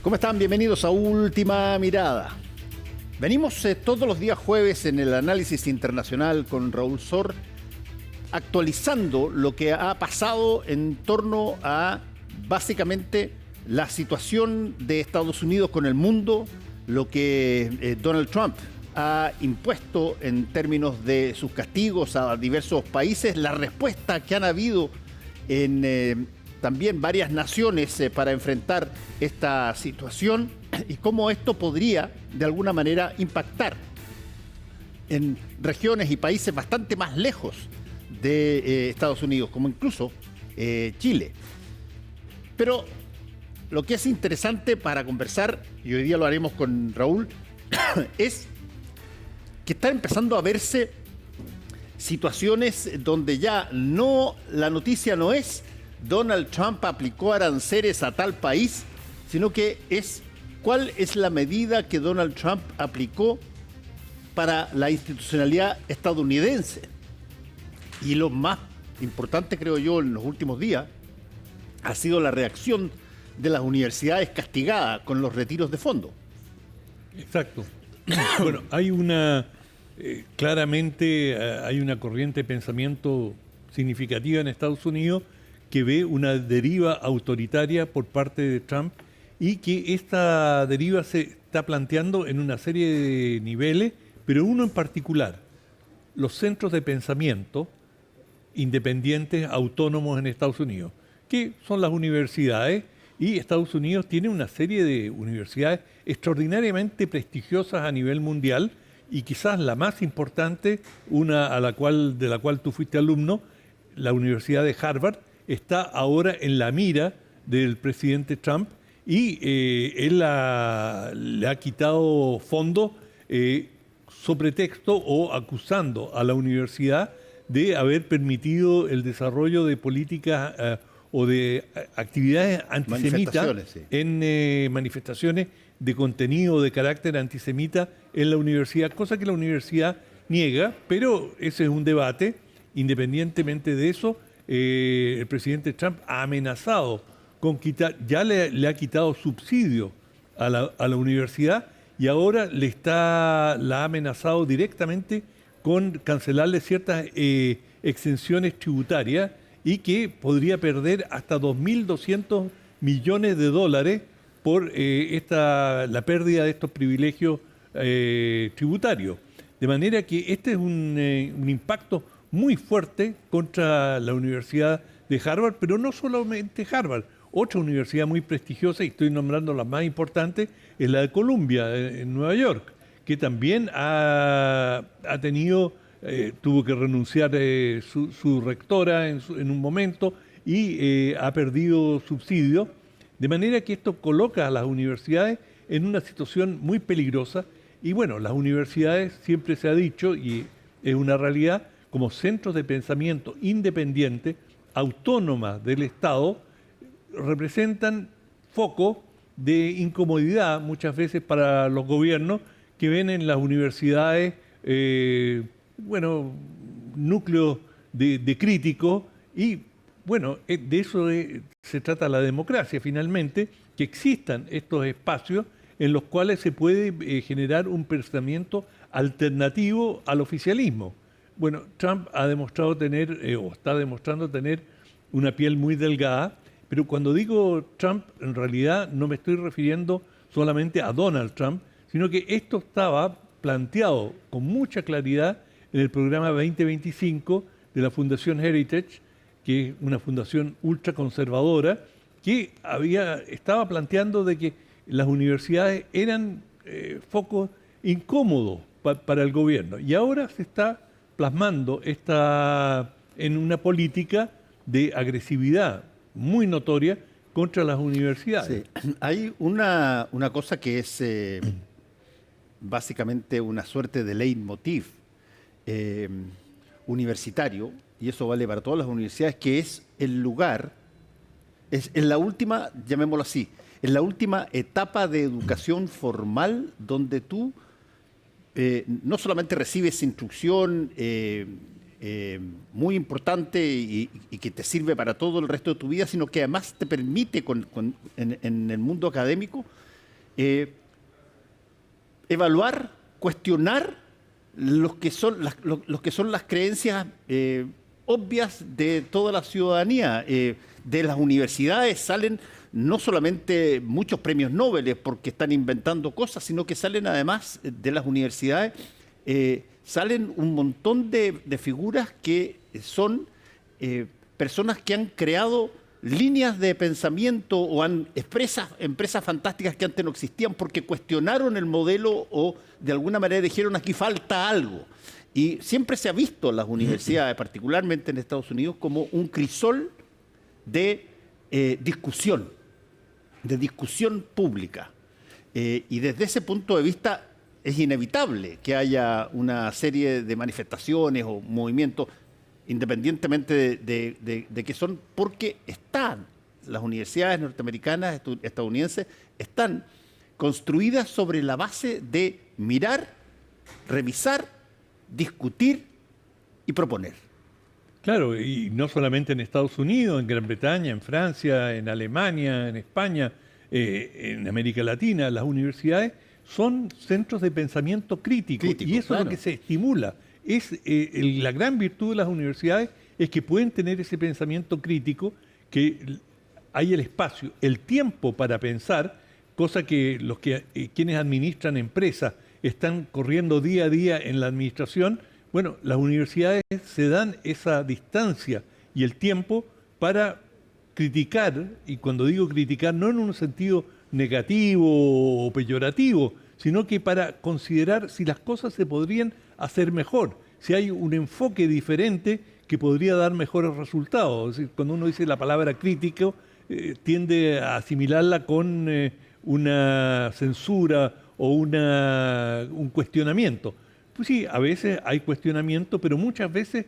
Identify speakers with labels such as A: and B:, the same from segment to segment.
A: ¿Cómo están? Bienvenidos a Última Mirada. Venimos todos los días jueves en el análisis internacional con Raúl Sor, actualizando lo que ha pasado en torno a básicamente la situación de Estados Unidos con el mundo, lo que Donald Trump ha impuesto en términos de sus castigos a diversos países, la respuesta que han habido en también varias naciones para enfrentar esta situación y cómo esto podría de alguna manera impactar en regiones y países bastante más lejos de Estados Unidos, como incluso Chile. Pero lo que es interesante para conversar, y hoy día lo haremos con Raúl, es que está empezando a verse situaciones donde ya no, la noticia no es Donald Trump aplicó aranceles a tal país, sino que es cuál es la medida que Donald Trump aplicó para la institucionalidad estadounidense. Y lo más importante, creo yo, en los últimos días, ha sido la reacción de las universidades castigadas con los retiros de fondos.
B: Exacto. Bueno, hay claramente hay una corriente de pensamiento significativa en Estados Unidos que ve una deriva autoritaria por parte de Trump y que esta deriva se está planteando en una serie de niveles, pero uno en particular, los centros de pensamiento independientes, autónomos en Estados Unidos, que son las universidades, y Estados Unidos tiene una serie de universidades extraordinariamente prestigiosas a nivel mundial, y quizás la más importante, una de la cual tú fuiste alumno, la Universidad de Harvard, está ahora en la mira del presidente Trump y él le ha quitado fondos sobre texto o acusando a la universidad de haber permitido el desarrollo de políticas o de actividades antisemitas en manifestaciones de contenido de carácter antisemita en la universidad, cosa que la universidad niega, pero ese es un debate. Independientemente de eso, el presidente Trump ha amenazado con quitar, ya le ha quitado subsidio a la universidad y ahora la ha amenazado directamente con cancelarle ciertas exenciones tributarias y que podría perder hasta 2.200 millones de dólares por la pérdida de estos privilegios tributarios. De manera que este es un impacto muy fuerte contra la Universidad de Harvard, pero no solamente Harvard. Otra universidad muy prestigiosa, y estoy nombrando la más importante, es la de Columbia, en Nueva York, que también tuvo que renunciar su rectora en un momento y ha perdido subsidios. De manera que esto coloca a las universidades en una situación muy peligrosa. Y bueno, las universidades, siempre se ha dicho, y es una realidad, como centros de pensamiento independientes, autónomas del Estado, representan foco de incomodidad muchas veces para los gobiernos que ven en las universidades, núcleos de críticos y, bueno, de eso se trata la democracia finalmente, que existan estos espacios en los cuales se puede generar un pensamiento alternativo al oficialismo. Bueno, Trump ha demostrado tener, o está demostrando tener, una piel muy delgada, pero cuando digo Trump, en realidad no me estoy refiriendo solamente a Donald Trump, sino que esto estaba planteado con mucha claridad en el programa 2025 de la Fundación Heritage, que es una fundación ultraconservadora, que estaba planteando de que las universidades eran focos incómodos para el gobierno. Y ahora se está plasmando en una política de agresividad muy notoria contra las universidades.
A: Sí. Hay una cosa que es básicamente una suerte de leitmotiv universitario, y eso vale para todas las universidades, que es el lugar, es en la última, llamémoslo así, en la última etapa de educación formal donde tú no solamente recibes instrucción muy importante y que te sirve para todo el resto de tu vida, sino que además te permite en el mundo académico eh, evaluar, cuestionar los que son las creencias obvias de toda la ciudadanía. De las universidades salen no solamente muchos premios Nobel porque están inventando cosas, sino que salen además de las universidades, salen un montón de figuras que son personas que han creado líneas de pensamiento o han empresas fantásticas que antes no existían porque cuestionaron el modelo o de alguna manera dijeron aquí falta algo. Y siempre se ha visto en las universidades, particularmente en Estados Unidos, como un crisol de discusión pública. Y desde ese punto de vista es inevitable que haya una serie de manifestaciones o movimientos, independientemente de que son, porque están, las universidades norteamericanas, estadounidenses, están construidas sobre la base de mirar, revisar, discutir y proponer.
B: Claro, y no solamente en Estados Unidos, en Gran Bretaña, en Francia, en Alemania, en España, en América Latina, las universidades son centros de pensamiento crítico y eso es lo que se estimula. La gran virtud de las universidades es que pueden tener ese pensamiento crítico, que hay el espacio, el tiempo para pensar, cosa que quienes administran empresas están corriendo día a día en la administración. Bueno, las universidades se dan esa distancia y el tiempo para criticar, y cuando digo criticar no en un sentido negativo o peyorativo, sino que para considerar si las cosas se podrían hacer mejor, si hay un enfoque diferente que podría dar mejores resultados. Es decir, cuando uno dice la palabra crítico, tiende a asimilarla con una censura o un cuestionamiento. Pues sí, a veces hay cuestionamiento, pero muchas veces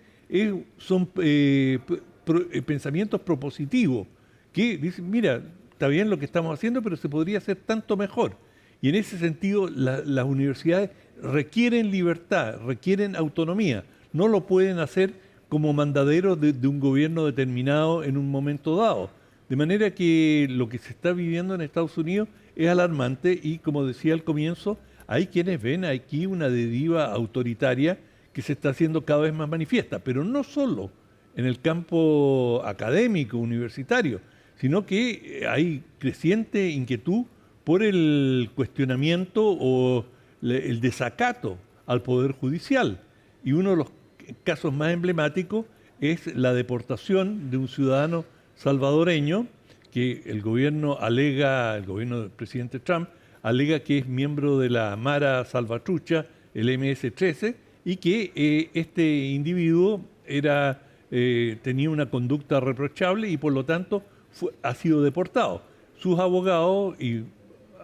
B: son pensamientos propositivos, que dicen, mira, está bien lo que estamos haciendo, pero se podría hacer tanto mejor. Y en ese sentido, las universidades requieren libertad, requieren autonomía. No lo pueden hacer como mandaderos de un gobierno determinado en un momento dado. De manera que lo que se está viviendo en Estados Unidos es alarmante y, como decía al comienzo, hay quienes ven aquí una deriva autoritaria que se está haciendo cada vez más manifiesta, pero no solo en el campo académico, universitario, sino que hay creciente inquietud por el cuestionamiento o el desacato al Poder Judicial. Y uno de los casos más emblemáticos es la deportación de un ciudadano salvadoreño que el gobierno del presidente Trump, alega que es miembro de la Mara Salvatrucha, el MS-13, y que este individuo tenía una conducta reprochable y por lo tanto ha sido deportado. Sus abogados y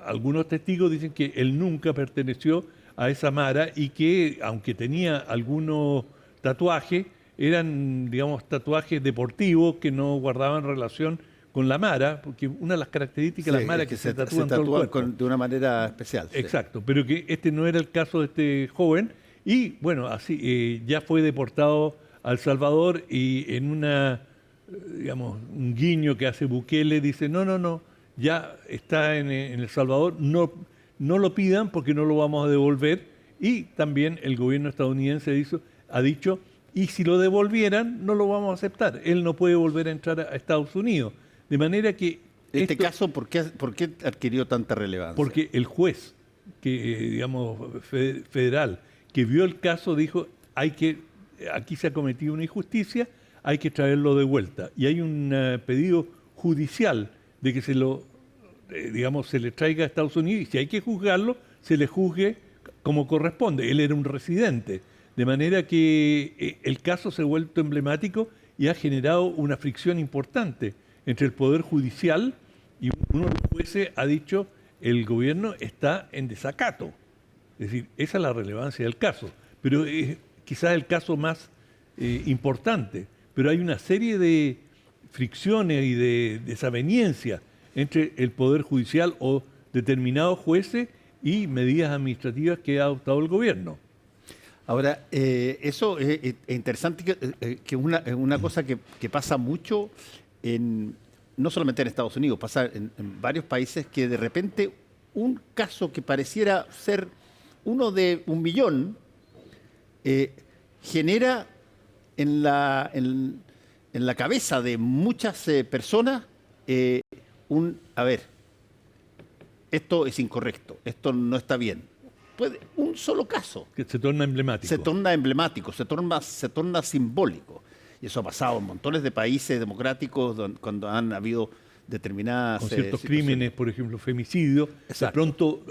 B: algunos testigos dicen que él nunca perteneció a esa Mara y que, aunque tenía algunos tatuajes, eran, digamos, tatuajes deportivos que no guardaban relación con la Mara, porque una de las características de las Maras es que se tatúan todo el cuerpo.
A: De una manera especial.
B: Exacto, pero que este no era el caso de este joven y, bueno, así ya fue deportado a El Salvador y en un guiño que hace Bukele dice, no, ya está en El Salvador, no lo pidan porque no lo vamos a devolver. Y también el gobierno estadounidense ha dicho, y si lo devolvieran, no lo vamos a aceptar. Él no puede volver a entrar a Estados Unidos. De manera que...
A: Este caso, ¿por qué adquirió tanta relevancia?
B: Porque el juez, federal, que vio el caso, dijo, aquí se ha cometido una injusticia, hay que traerlo de vuelta. Y hay un pedido judicial de que se le traiga a Estados Unidos y si hay que juzgarlo, se le juzgue como corresponde. Él era un residente. De manera que el caso se ha vuelto emblemático y ha generado una fricción importante entre el Poder Judicial y uno de los jueces ha dicho el gobierno está en desacato. Es decir, esa es la relevancia del caso. Pero es quizás el caso más importante. Pero hay una serie de fricciones y de desaveniencias entre el Poder Judicial o determinados jueces y medidas administrativas que ha adoptado el gobierno.
A: Ahora, eso es interesante, que es una cosa que pasa mucho, no solamente en Estados Unidos, pasa en varios países que de repente un caso que pareciera ser uno de 1.000.000, genera en la cabeza de muchas personas a ver, esto es incorrecto, esto no está bien. Un solo caso.
B: Que se torna emblemático.
A: Se torna emblemático, se torna simbólico. Y eso ha pasado en montones de países democráticos cuando han habido determinadas...
B: Con ciertos crímenes, por ejemplo, femicidio.
A: Exacto.
B: De pronto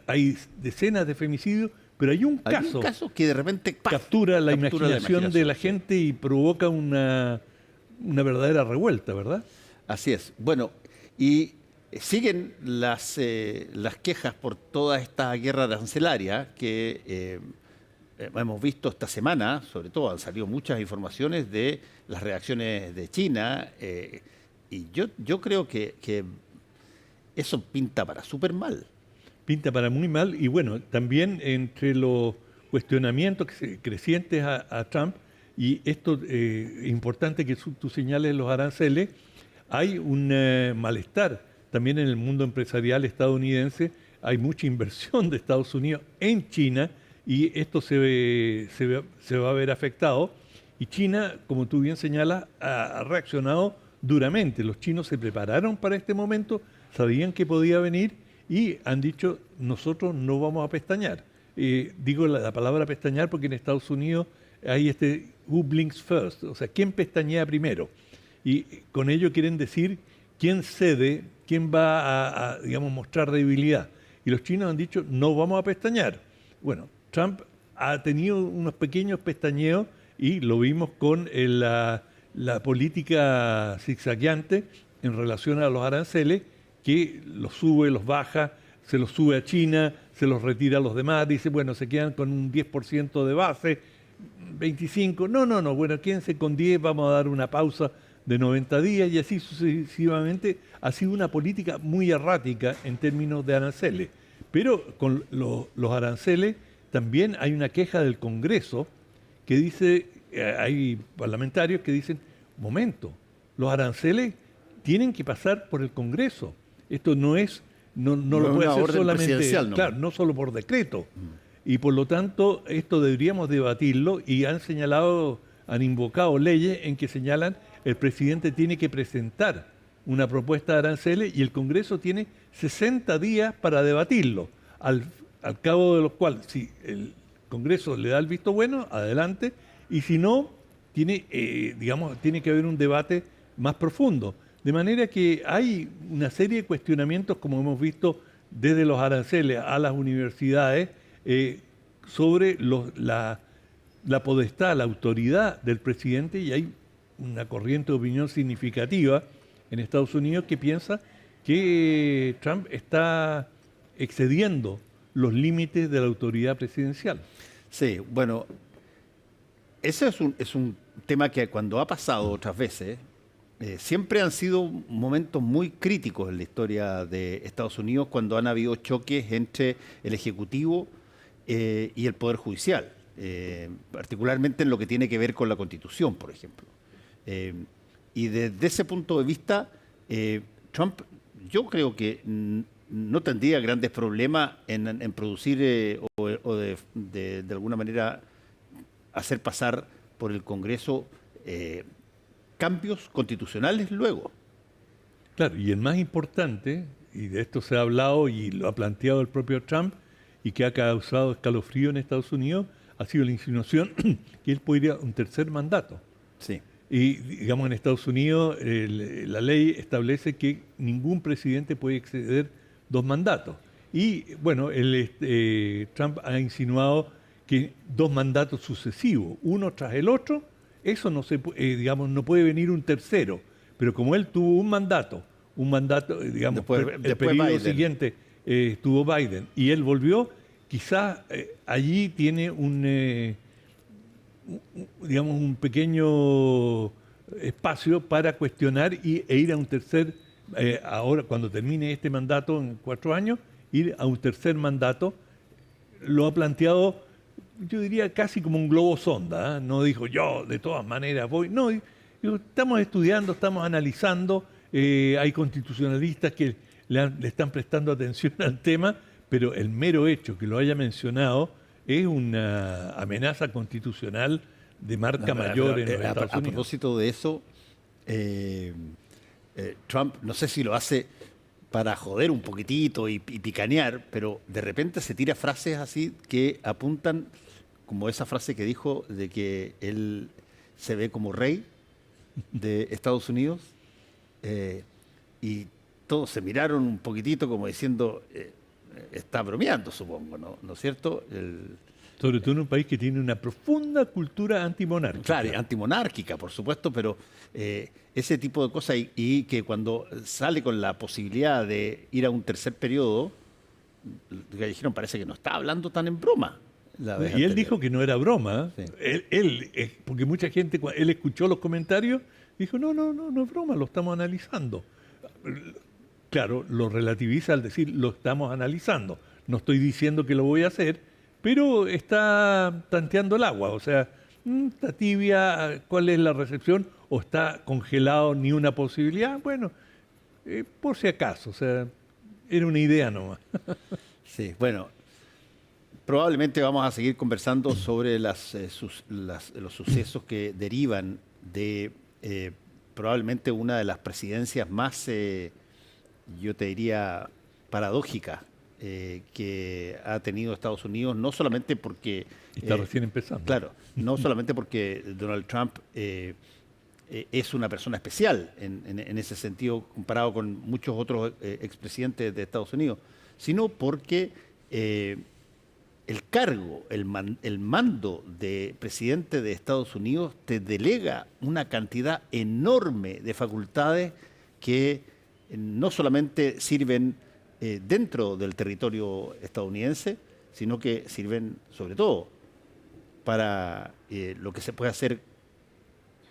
B: hay decenas de femicidios, pero hay un caso
A: que de repente
B: captura la imaginación de la gente y provoca una verdadera revuelta, ¿verdad?
A: Así es. Bueno, y siguen las quejas por toda esta guerra arancelaria que hemos visto esta semana. Sobre todo han salido muchas informaciones de las reacciones de China, y yo creo que eso pinta para súper mal.
B: Pinta para muy mal, y bueno, también entre los cuestionamientos crecientes a Trump, y esto importante que tú señales los aranceles, hay un malestar también en el mundo empresarial estadounidense. Hay mucha inversión de Estados Unidos en China y esto se va a ver afectado. Y China, como tú bien señalas, ha reaccionado duramente. Los chinos se prepararon para este momento, sabían que podía venir y han dicho, nosotros no vamos a pestañear. Digo la palabra pestañear porque en Estados Unidos hay who blinks first, o sea, ¿quién pestañea primero? Y con ello quieren decir quién cede, quién va a digamos, mostrar debilidad. Y los chinos han dicho, no vamos a pestañear. Bueno, Trump ha tenido unos pequeños pestañeos y lo vimos con la política zigzagueante en relación a los aranceles, que los sube, los baja, se los sube a China, se los retira a los demás, dice, bueno, se quedan con un 10% de base, 25%, no, bueno, quédense con 10, vamos a dar una pausa de 90 días y así sucesivamente. Ha sido una política muy errática en términos de aranceles. Pero con los aranceles también hay una queja del Congreso que dice, hay parlamentarios que dicen, momento, los aranceles tienen que pasar por el Congreso. Esto no lo puede hacer solamente, claro, no solo por decreto. Y por lo tanto, esto deberíamos debatirlo y han invocado leyes en que señalan el presidente tiene que presentar una propuesta de aranceles y el Congreso tiene 60 días para debatirlo, al cabo de los cuales, si el Congreso le da el visto bueno, adelante, y si no, tiene que haber un debate más profundo. De manera que hay una serie de cuestionamientos, como hemos visto, desde los aranceles a las universidades, sobre la potestad, la autoridad del presidente, y hay una corriente de opinión significativa en Estados Unidos que piensa que Trump está excediendo los límites de la autoridad presidencial.
A: Sí, bueno, ese es un tema que cuando ha pasado otras veces, siempre han sido momentos muy críticos en la historia de Estados Unidos cuando han habido choques entre el Ejecutivo y el Poder Judicial, particularmente en lo que tiene que ver con la Constitución, por ejemplo. Y desde ese punto de vista, Trump, yo creo que no tendría grandes problemas en producir o de alguna manera hacer pasar por el Congreso cambios constitucionales luego.
B: Claro, y el más importante, y de esto se ha hablado y lo ha planteado el propio Trump, y que ha causado escalofrío en Estados Unidos, ha sido la insinuación que él podría un tercer mandato.
A: Sí.
B: Y digamos en Estados Unidos la ley establece que ningún presidente puede exceder 2 mandatos. Y bueno, Trump ha insinuado que 2 mandatos sucesivos, uno tras el otro, eso no no puede venir un tercero. Pero como él tuvo un mandato, digamos,
A: después
B: el periodo
A: Biden.
B: siguiente tuvo Biden y él volvió, quizás allí tiene un pequeño espacio para cuestionar e ir a un tercer, ahora cuando termine este mandato en 4 años, ir a un tercer mandato. Lo ha planteado, yo diría casi como un globo sonda, ¿eh? No dijo yo de todas maneras voy, no, digo, estamos estudiando, estamos analizando, hay constitucionalistas que le están prestando atención al tema, pero el mero hecho que lo haya mencionado es una amenaza constitucional de marca mayor en los Estados
A: a
B: Unidos.
A: propósito de eso, Trump, no sé si lo hace para joder un poquitito y picanear, pero de repente se tira frases así que apuntan, como esa frase que dijo de que él se ve como rey de Estados Unidos, y todos se miraron un poquitito como diciendo, está bromeando, supongo, ¿no es cierto?
B: Sobre todo en un país que tiene una profunda cultura antimonárquica.
A: Claro, antimonárquica, por supuesto, pero ese tipo de cosas y que cuando sale con la posibilidad de ir a un tercer periodo, que dijeron parece que no está hablando tan en broma.
B: Y él dijo que no era broma. Sí. Porque mucha gente, él escuchó los comentarios, dijo, no es broma, lo estamos analizando. Claro, lo relativiza al decir, lo estamos analizando. No estoy diciendo que lo voy a hacer, pero está tanteando el agua, o sea, está tibia, ¿cuál es la recepción? ¿O está congelado, ni una posibilidad? Bueno, por si acaso, o sea, era una idea nomás.
A: Sí, bueno, probablemente vamos a seguir conversando sobre los sucesos que derivan de probablemente una de las presidencias más, yo te diría, paradójicas que ha tenido Estados Unidos, no solamente porque...
B: Está recién empezando.
A: Claro, no solamente porque Donald Trump es una persona especial en ese sentido, comparado con muchos otros expresidentes de Estados Unidos, sino porque el cargo, el mando de presidente de Estados Unidos te delega una cantidad enorme de facultades que no solamente sirven dentro del territorio estadounidense, sino que sirven sobre todo para lo que se puede hacer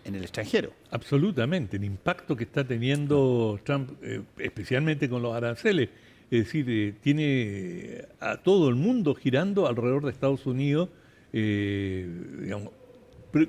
A: en el extranjero.
B: Absolutamente, el impacto que está teniendo Trump, especialmente con los aranceles, es decir, tiene a todo el mundo girando alrededor de Estados Unidos, digamos,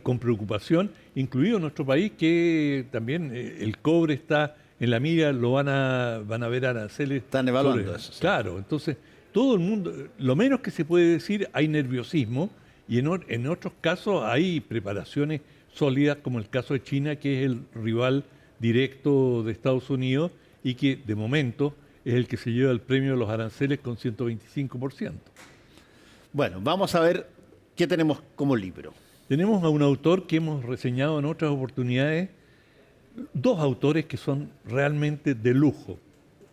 B: con preocupación, incluido nuestro país, que también el cobre está en la mira, van a ver aranceles.
A: Están evaluando eso. Sí.
B: Claro, entonces todo el mundo, lo menos que se puede decir, hay nerviosismo, y en otros casos hay preparaciones sólidas, como el caso de China, que es el rival directo de Estados Unidos y que de momento es el que se lleva el premio de los aranceles con 125%.
A: Bueno, vamos a ver qué tenemos como libro.
B: Tenemos a un autor que hemos reseñado en otras oportunidades, dos autores que son realmente de lujo.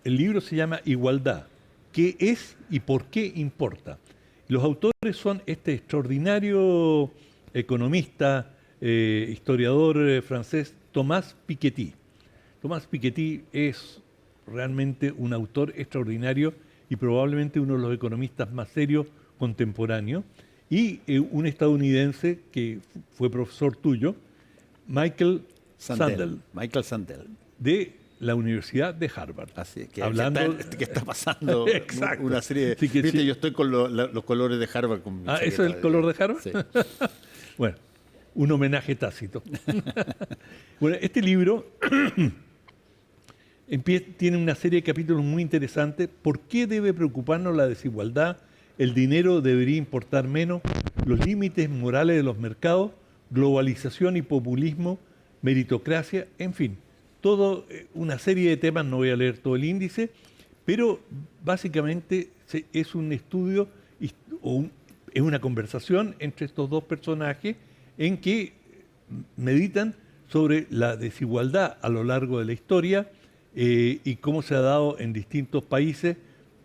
B: El libro se llama Igualdad, ¿qué es y por qué importa? Los autores son este extraordinario economista, historiador francés, Thomas Piketty. Thomas Piketty es realmente un autor extraordinario y probablemente uno de los economistas más serios contemporáneos, y un estadounidense que fue profesor tuyo, Michael Sandel.
A: Michael Sandel.
B: De la Universidad de Harvard.
A: Así es, que
B: hablando
A: que está pasando una serie de...
B: Sí,
A: viste,
B: sí.
A: Yo estoy con los colores de Harvard. Con mi
B: ¿Eso es el color de Harvard?
A: Sí.
B: Bueno, un homenaje tácito. Bueno, este libro tiene una serie de capítulos muy interesantes. ¿Por qué debe preocuparnos la desigualdad? ¿El dinero debería importar menos? ¿Los límites morales de los mercados? ¿Globalización y populismo? ¿Meritocracia? En fin, toda una serie de temas. No voy a leer todo el índice, pero básicamente es un estudio, es una conversación entre estos dos personajes en que meditan sobre la desigualdad a lo largo de la historia y cómo se ha dado en distintos países.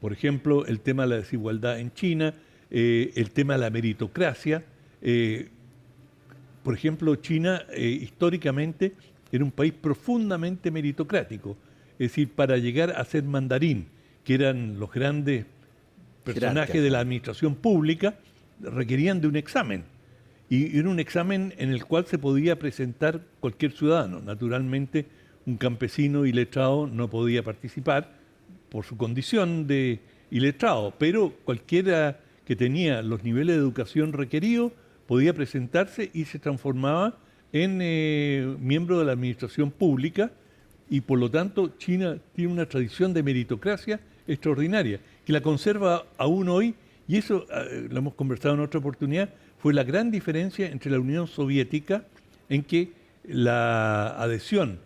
B: Por ejemplo, el tema de la desigualdad en China, el tema de la meritocracia. Por ejemplo, China históricamente era un país profundamente meritocrático. Es decir, para llegar a ser mandarín, que eran los grandes personajes de la administración pública, requerían de un examen. Y era un examen en el cual se podía presentar cualquier ciudadano. Naturalmente, un campesino iletrado no podía participar por su condición de iletrado, pero cualquiera que tenía los niveles de educación requeridos podía presentarse y se transformaba en miembro de la administración pública, y por lo tanto China tiene una tradición de meritocracia extraordinaria, que la conserva aún hoy, y eso lo hemos conversado en otra oportunidad, fue la gran diferencia entre la Unión Soviética, en que la adhesión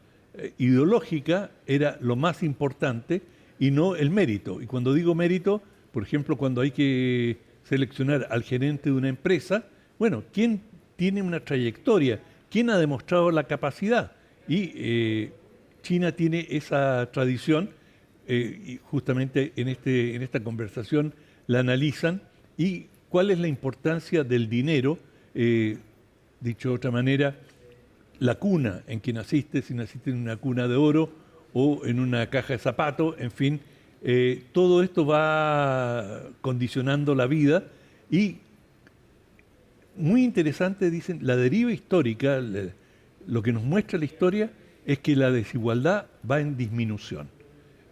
B: ideológica era lo más importante y no el mérito. Y cuando digo mérito, por ejemplo, cuando hay que seleccionar al gerente de una empresa, bueno, ¿quién tiene una trayectoria? ¿Quién ha demostrado la capacidad? Y China tiene esa tradición, y justamente en esta conversación la analizan, y cuál es la importancia del dinero, dicho de otra manera, la cuna en que naciste, si naciste en una cuna de oro o en una caja de zapatos, en fin, todo esto va condicionando la vida. Y muy interesante, dicen, la deriva histórica, lo que nos muestra la historia es que la desigualdad va en disminución.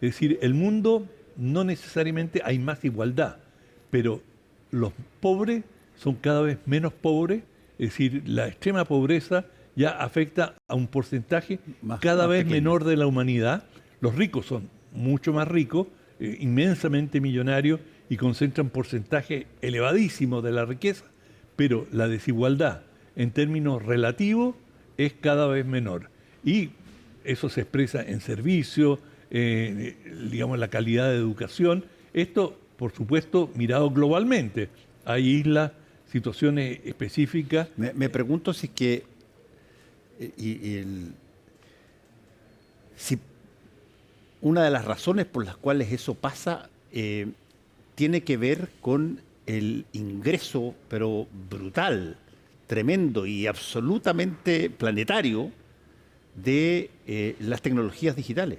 B: Es decir, el mundo no necesariamente hay más igualdad, pero los pobres son cada vez menos pobres, es decir, la extrema pobreza ya afecta a un porcentaje cada vez menor de la humanidad. Los ricos son mucho más ricos, inmensamente millonarios, y concentran porcentajes elevadísimos de la riqueza, pero la desigualdad en términos relativos es cada vez menor. Y eso se expresa en servicios, digamos, la calidad de educación. Esto, por supuesto, mirado globalmente. Hay islas, situaciones específicas.
A: Me pregunto si es que si una de las razones por las cuales eso pasa tiene que ver con el ingreso, pero brutal, tremendo y absolutamente planetario de las tecnologías digitales,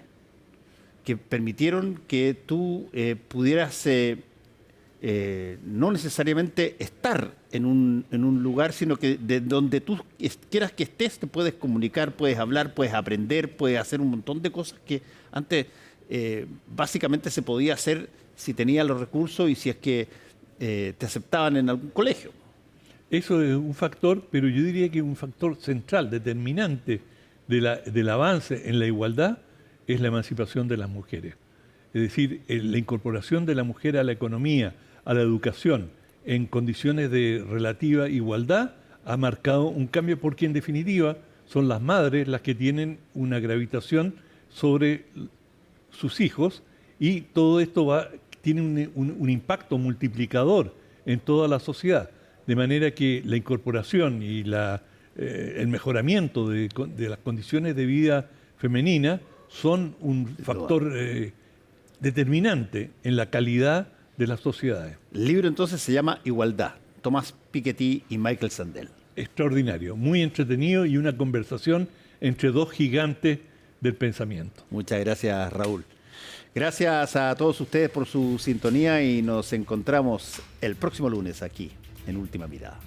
A: que permitieron que tú pudieras no necesariamente estar en un lugar, sino que de donde tú quieras que estés, te puedes comunicar, puedes hablar, puedes aprender, puedes hacer un montón de cosas que antes básicamente se podía hacer si tenías los recursos y si es que te aceptaban en algún colegio.
B: Eso es un factor, pero yo diría que un factor central, determinante del avance en la igualdad es la emancipación de las mujeres. Es decir, la incorporación de la mujer a la economía, a la educación, en condiciones de relativa igualdad, ha marcado un cambio, porque en definitiva son las madres las que tienen una gravitación sobre sus hijos, y todo esto tiene un impacto multiplicador en toda la sociedad. De manera que la incorporación y el mejoramiento de las condiciones de vida femenina son un factor determinante en la calidad de las sociedades.
A: El libro entonces se llama Igualdad, Thomas Piketty y Michael Sandel.
B: Extraordinario, muy entretenido, y una conversación entre dos gigantes del pensamiento.
A: Muchas gracias, Raúl. Gracias a todos ustedes por su sintonía y nos encontramos el próximo lunes aquí en Última Mirada.